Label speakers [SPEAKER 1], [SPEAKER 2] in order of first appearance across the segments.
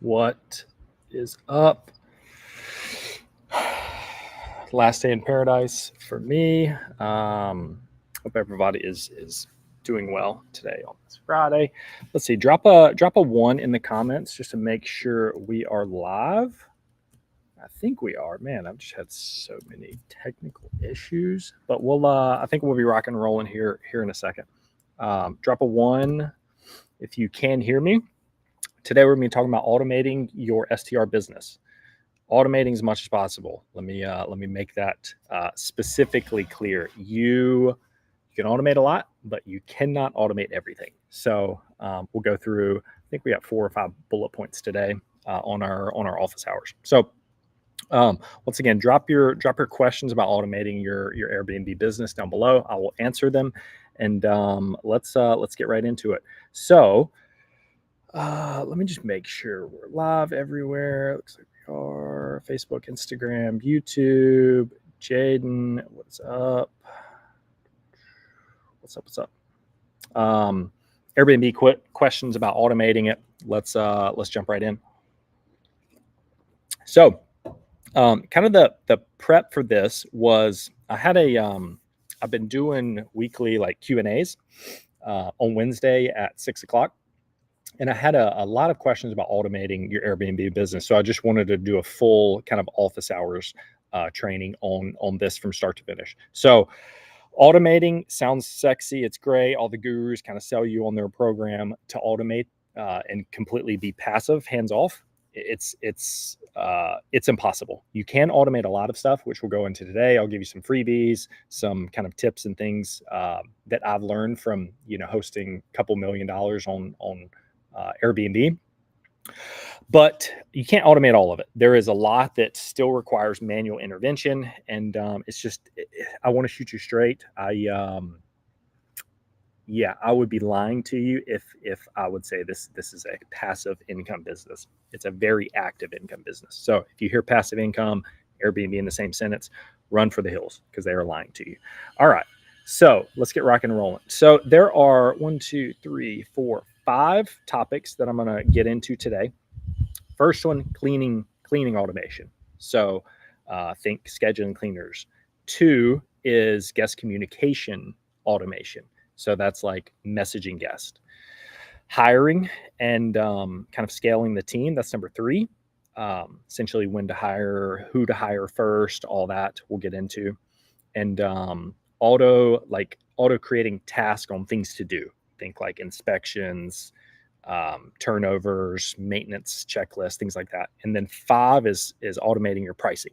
[SPEAKER 1] What is up? Last day in paradise for me. Hope everybody is doing well today on this Friday. Let's see. Drop a 1 in the comments just to make sure we are live. I think we are. Man, I've just had so many technical issues, but I think we'll be rocking and rolling here in a second. Drop a 1 if you can hear me. Today we're going to be talking about automating your STR business. Automating as much as possible. Let me make that specifically clear. You can automate a lot, but you cannot automate everything. So we'll go through. I think we got 4 or 5 bullet points today on our office hours. So once again, drop your questions about automating your Airbnb business down below. I will answer them, and let's get right into it. So let me just make sure we're live everywhere. Looks like we are. Facebook, Instagram, YouTube. Jaden, what's up? What's up? Airbnb questions about automating it. Let's jump right in. So, kind of the prep for this was I had I've been doing weekly like Q&As on Wednesday at 6:00. And I had a lot of questions about automating your Airbnb business. So I just wanted to do a full kind of office hours training on this from start to finish. So automating sounds sexy. It's great. All the gurus kind of sell you on their program to automate and completely be passive, hands off. It's impossible. You can automate a lot of stuff, which we'll go into today. I'll give you some freebies, some kind of tips and things that I've learned from hosting a couple $1 million on Airbnb, but you can't automate all of it. There is a lot that still requires manual intervention, and it's just I want to shoot you straight. I would be lying to you if I would say this is a passive income business. It's a very active income business. So if you hear passive income, Airbnb in the same sentence, run for the hills because they are lying to you. All right. So let's get rock and rolling. So there are 5 topics that I'm going to get into today. First one, cleaning automation. So think scheduling cleaners. 2 is guest communication automation. So that's like messaging guest. Hiring and kind of scaling the team. That's number 3. Essentially when to hire, who to hire first, all that we'll get into. And auto creating tasks on things to do. Think like inspections, turnovers, maintenance checklists, things like that. And then 5 is automating your pricing.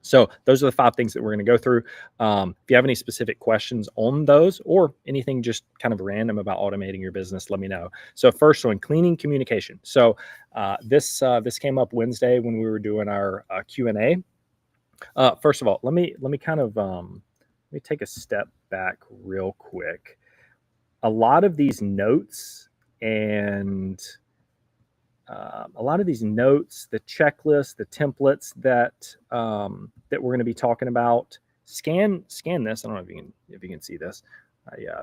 [SPEAKER 1] So those are the 5 things that we're going to go through. If you have any specific questions on those or anything just kind of random about automating your business, let me know. So first one, cleaning communication. So this came up Wednesday when we were doing our Q&A. First of all, let me kind of let me take a step back real quick. A lot of these notes and the checklist, the templates that we're going to be talking about. Scan this. I don't know if you can see this.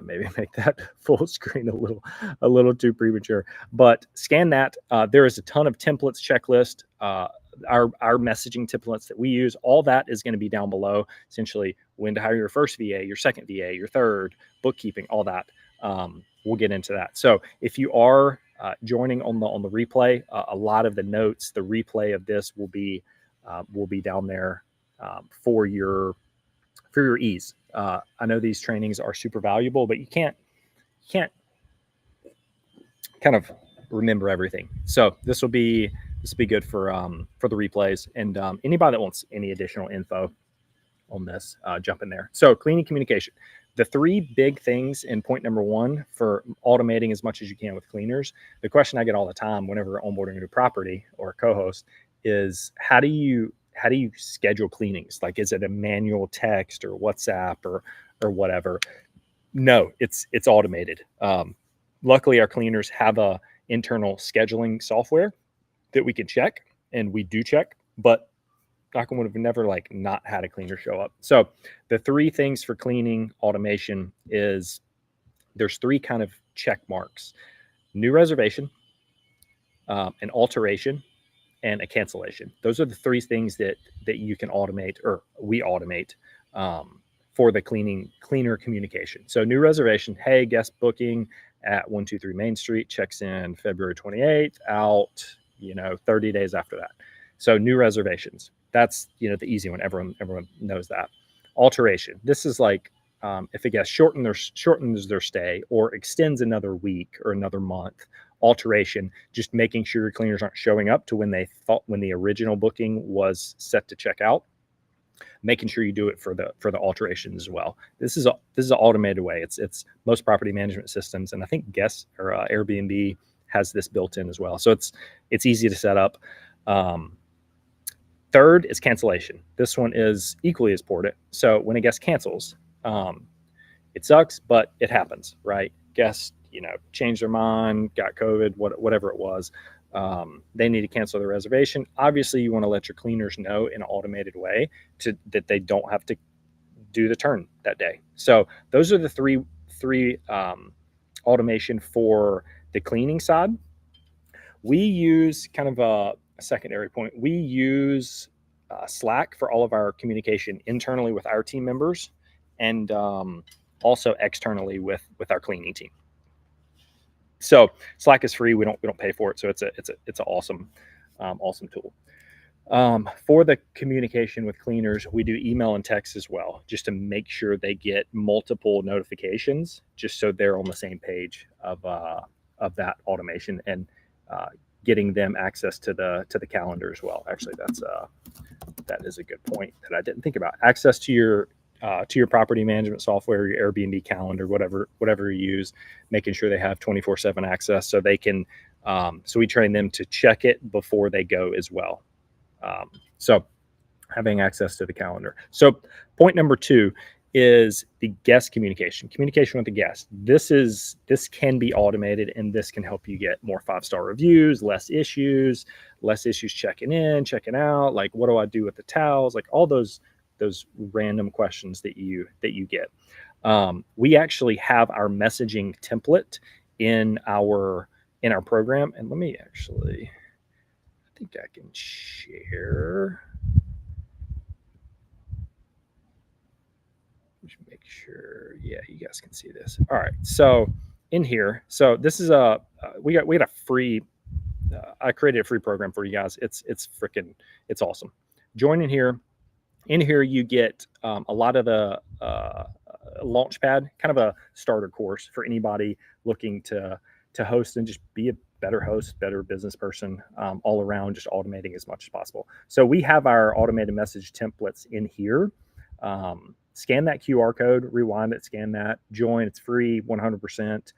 [SPEAKER 1] Maybe make that full screen a little too premature, but scan that. There is a ton of templates, checklist, our messaging templates that we use. All that is going to be down below. Essentially, when to hire your first VA, your second VA, your third, bookkeeping, all that. We'll get into that. So if you are joining on the replay, a lot of the notes, the replay of this will be down there for your ease. I know these trainings are super valuable, but you can't kind of remember everything. So this will be good for the replays, and anybody that wants any additional info on this, jump in there. So cleaning communication. The 3 big things in point number 1 for automating as much as you can with cleaners. The question I get all the time whenever onboarding a new property or a co-host is how do you schedule cleanings? Like, is it a manual text or WhatsApp or whatever? No, it's automated. Luckily, our cleaners have a internal scheduling software that we can check, and we do check, but I would have never not had a cleaner show up. So the 3 things for cleaning automation is there's 3 kind of check marks: new reservation, an alteration, and a cancellation. Those are the three things that you can automate, or we automate, for the cleaner communication. So new reservation, hey, guest booking at 123 Main Street, checks in February 28th, out 30 days after that. So new reservations, that's the easy one. Everyone knows that. Alteration, this is like if a guest shortens their stay or extends another week or another month. Alteration, just making sure your cleaners aren't showing up to when the original booking was set to check out. Making sure you do it for the alterations as well. This is an automated way. It's most property management systems, and I think guest or Airbnb has this built in as well. So it's easy to set up. Third is cancellation. This one is equally as important. So when a guest cancels, it sucks, but it happens, right? Guests, changed their mind, got COVID, whatever it was. They need to cancel their reservation. Obviously, you want to let your cleaners know in an automated way that they don't have to do the turn that day. So those are the three automation for the cleaning side. We use kind of a secondary point. We use Slack for all of our communication internally with our team members, and also externally with our cleaning team. So Slack is free. We don't pay for it. So it's an awesome tool. For the communication with cleaners, we do email and text as well, just to make sure they get multiple notifications, just so they're on the same page of that automation, and getting them access to the calendar as well. Actually, that is a good point that I didn't think about. Access to your property management software, your Airbnb calendar, whatever you use, making sure they have 24/7 access, so they can. So we train them to check it before they go as well. So having access to the calendar. So point number 2 is the guest communication with the guest. This can be automated, and this can help you get more 5-star reviews, less issues checking in, checking out. Like, what do I do with the towels? Like all those random questions that you get. We actually have our messaging template in our program, and let me actually, I think I can share. Just make sure, yeah, you guys can see this. All right, so in here, so this is we had a free. I created a free program for you guys. It's awesome. Join in here. In here, you get a lot of the Launchpad, kind of a starter course for anybody looking to host and just be a better host, better business person, all around, just automating as much as possible. So we have our automated message templates in here. Scan that QR code, rewind it, scan that, join. It's free, 100%.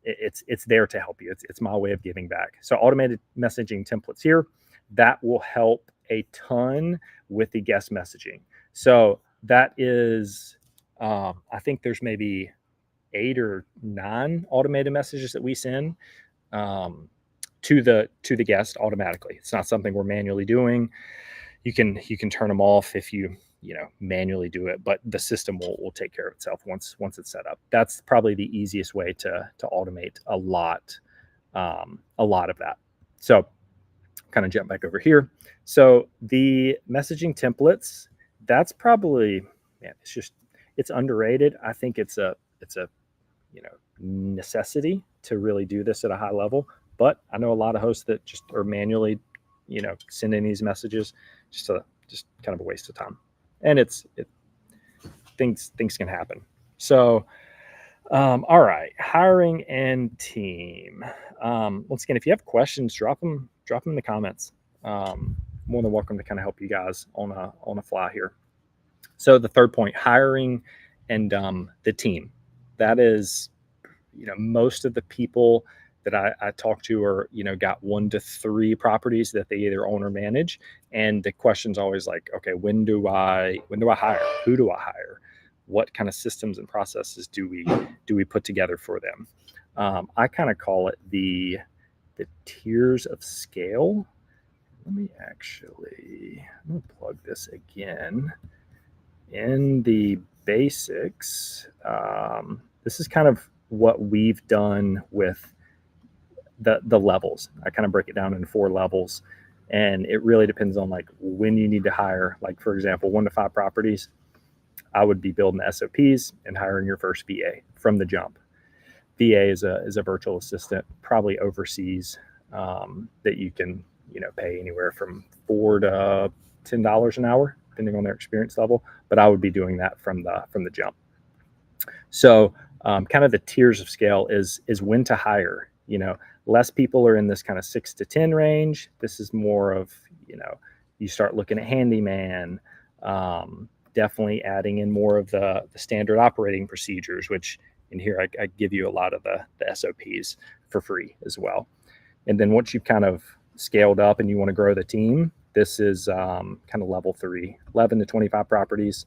[SPEAKER 1] It's there to help you. It's my way of giving back. So automated messaging templates here, that will help a ton with the guest messaging. So that is, I think there's maybe 8 or 9 automated messages that we send to the guest automatically. It's not something we're manually doing. You can turn them off if you manually do it, but the system will take care of itself once it's set up. That's probably the easiest way to automate a lot of that. So kind of jump back over here. So the messaging templates, that's probably, man, it's underrated. I think it's a necessity to really do this at a high level. But I know a lot of hosts that just are manually, sending these messages, just kind of a waste of time. And things can happen. So, all right, hiring and team. Once again, if you have questions, drop them in the comments. More than welcome to kind of help you guys on a fly here. So the third point, hiring and the team. That is, most of the people that I talk to are, got 1 to 3 properties that they either own or manage. And the question's always like, okay, when do I hire? Who do I hire? What kind of systems and processes do we put together for them? I kind of call it the tiers of scale. Let me actually, I'm going to plug this again. In the basics, this is kind of what we've done with the levels. I kind of break it down into 4 levels, and it really depends on like when you need to hire. Like for example, 1 to 5 properties, I would be building SOPs and hiring your first VA from the jump. VA is a virtual assistant, probably overseas, that you can pay anywhere from $4 to $10 an hour, depending on their experience level. But I would be doing that from the jump. So kind of the tiers of scale is when to hire. Less people are in this kind of 6 to 10 range. This is more of you start looking at handyman. Definitely adding in more of the standard operating procedures, which in here I give you a lot of the SOPs for free as well. And then once you've kind of scaled up and you want to grow the team, this is kind of level 3, 11 to 25 properties.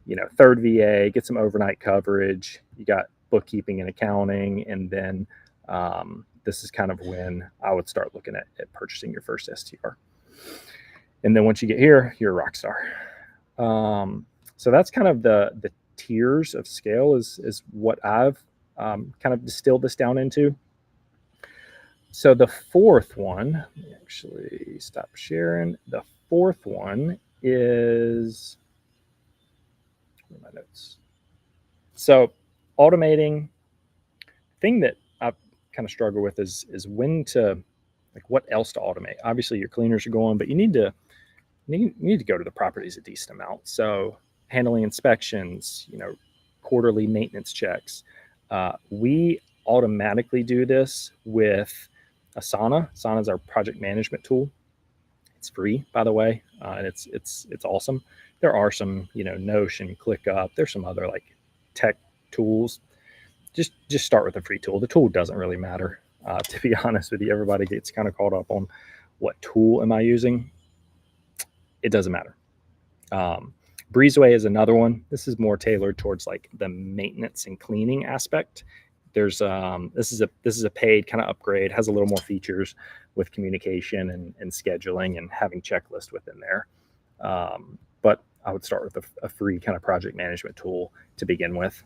[SPEAKER 1] 3rd VA, get some overnight coverage. You got bookkeeping and accounting, and then this is kind of when I would start looking at purchasing your first STR. And then once you get here, you're a rock star. So that's kind of the tiers of scale is what I've kind of distilled this down into. So the 4th one, let me actually stop sharing. The 4th one is, where are my notes? So automating, thing that I kind of struggle with is when to, like what else to automate. Obviously your cleaners are going, but you need to go to the properties a decent amount. So handling inspections, quarterly maintenance checks. We automatically do this with Asana. Asana is our project management tool. It's free, by the way, and it's awesome. There are some, Notion, ClickUp. There's some other like tech tools. Just start with a free tool. The tool doesn't really matter, to be honest with you. Everybody gets kind of caught up on what tool am I using. It doesn't matter. Breezeway is another one. This is more tailored towards like the maintenance and cleaning aspect. There's this is a paid kind of upgrade, has a little more features with communication and scheduling and having checklist within there. But I would start with a free kind of project management tool to begin with.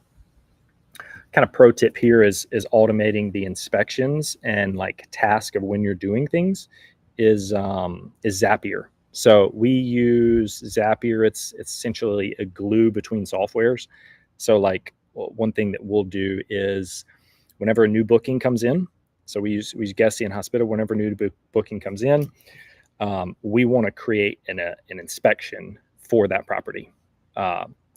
[SPEAKER 1] Kind of pro tip here is automating the inspections and like task of when you're doing things is Zapier. So we use Zapier. It's essentially a glue between softwares. So like one thing that we'll do is whenever a new booking comes in, so we use Guesty and Hospital. Whenever a new booking comes in, we want to create an inspection for that property.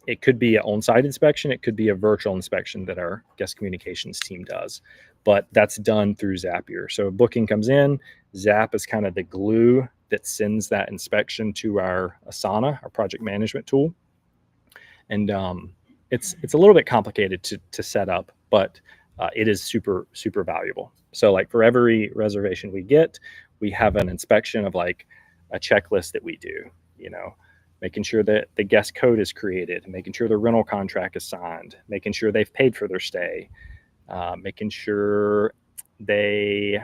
[SPEAKER 1] It could be an on-site inspection. It could be a virtual inspection that our guest communications team does, but that's done through Zapier. So a booking comes in, Zap is kind of the glue that sends that inspection to our Asana, our project management tool. And it's a little bit complicated to set up, but it is super, super valuable. So like for every reservation we get, we have an inspection of like a checklist that we do, making sure that the guest code is created, making sure the rental contract is signed, making sure they've paid for their stay, making sure the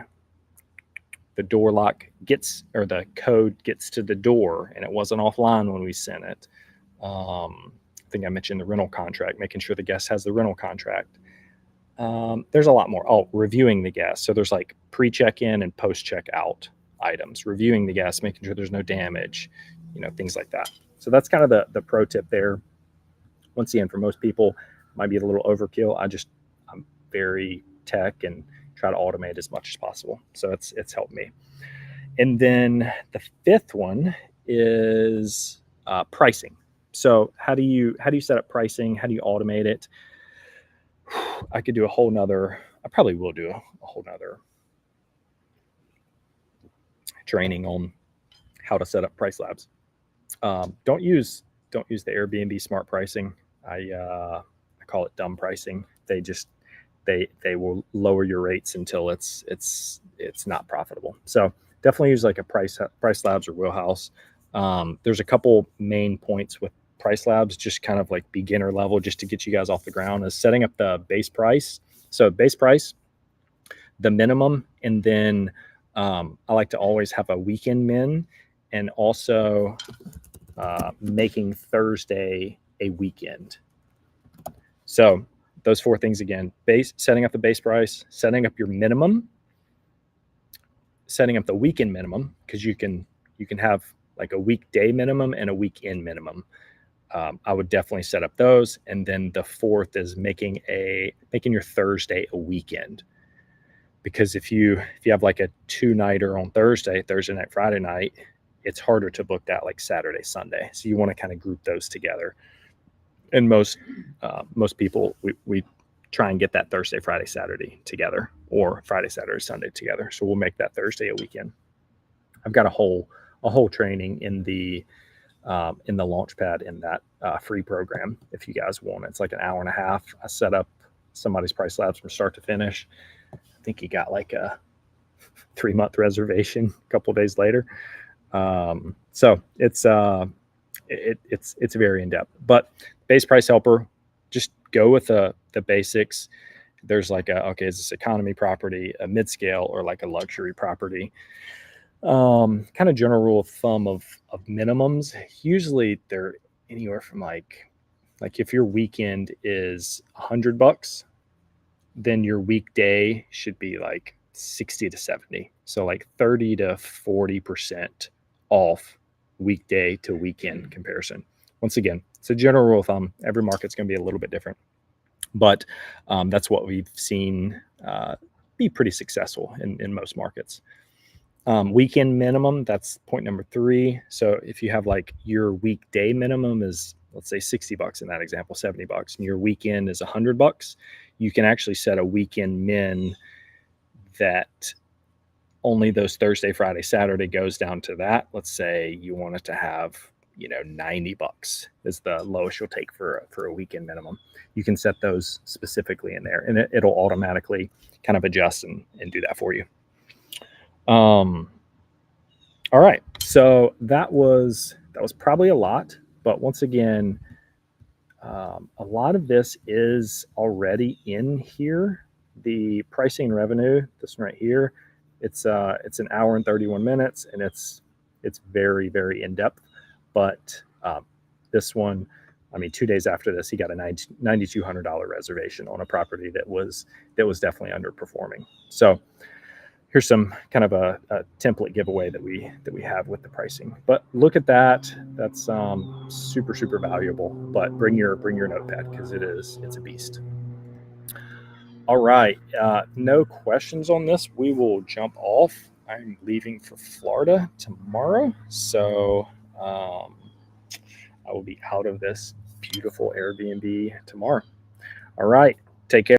[SPEAKER 1] door lock gets, or the code gets to the door and it wasn't offline when we sent it. I think I mentioned the rental contract, making sure the guest has the rental contract. There's a lot more. Oh, reviewing the guest. So there's like pre-check-in and post-check-out items, reviewing the guest, making sure there's no damage, things like that. So that's kind of the pro tip there. Once again, for most people, it might be a little overkill. I'm very tech and try to automate as much as possible. So it's helped me. And then the 5th one is pricing. So how do you set up pricing? How do you automate it? I could do I probably will do a whole nother training on how to set up price labs. Don't use the Airbnb smart pricing. I call it dumb pricing. They will lower your rates until it's not profitable. So definitely use like a price labs or wheelhouse. There's a couple main points with price labs, just kind of like beginner level, just to get you guys off the ground, is setting up the base price. So base price, the minimum, and then I like to always have a weekend min, and also making Thursday a weekend. So those 4 things again: setting up the base price, setting up your minimum, setting up the weekend minimum, because you can have like a weekday minimum and a weekend minimum. I would definitely set up those. And then the fourth is making your Thursday a weekend. Because if you have like a 2-nighter on Thursday night, Friday night, it's harder to book that like Saturday, Sunday. So you want to kind of group those together. And most people, we try and get that Thursday, Friday, Saturday together, or Friday, Saturday, Sunday together. So we'll make that Thursday a weekend. I've got a whole training in the Launchpad in that free program. If you guys want, it's like an hour and a half. I set up somebody's Price Labs from start to finish. I think he got like a 3-month reservation a couple days later. So it's very in depth. But base price helper, just go with the basics. There's like is this economy property, a mid scale, or like a luxury property? Kind of general rule of thumb of minimums. Usually they're anywhere from like if your weekend is $100, then your weekday should be like 60 to 70. So like 30 to 40% off weekday to weekend comparison. Once again, it's a general rule of thumb. Every market's going to be a little bit different, but that's what we've seen be pretty successful in most markets. Weekend minimum, that's point number 3. So if you have like your weekday minimum is, let's say $60 in that example, $70, and your weekend is $100, you can actually set a weekend min that only those Thursday, Friday, Saturday goes down to that. Let's say you want it to have, $90 is the lowest you'll take for a weekend minimum. You can set those specifically in there, and it'll automatically kind of adjust and do that for you. All right. So that was probably a lot, but once again, a lot of this is already in here. The pricing and revenue, this one right here, it's an hour and 31 minutes, and it's very, very in depth. But this one, 2 days after this, he got a $9,200 reservation on a property that was definitely underperforming. So here's some kind of a template giveaway that we have with the pricing. But look at that. That's super, super valuable. But bring your notepad, because it's a beast. All right. No questions on this. We will jump off. I'm leaving for Florida tomorrow, so I will be out of this beautiful Airbnb tomorrow. All right. Take care.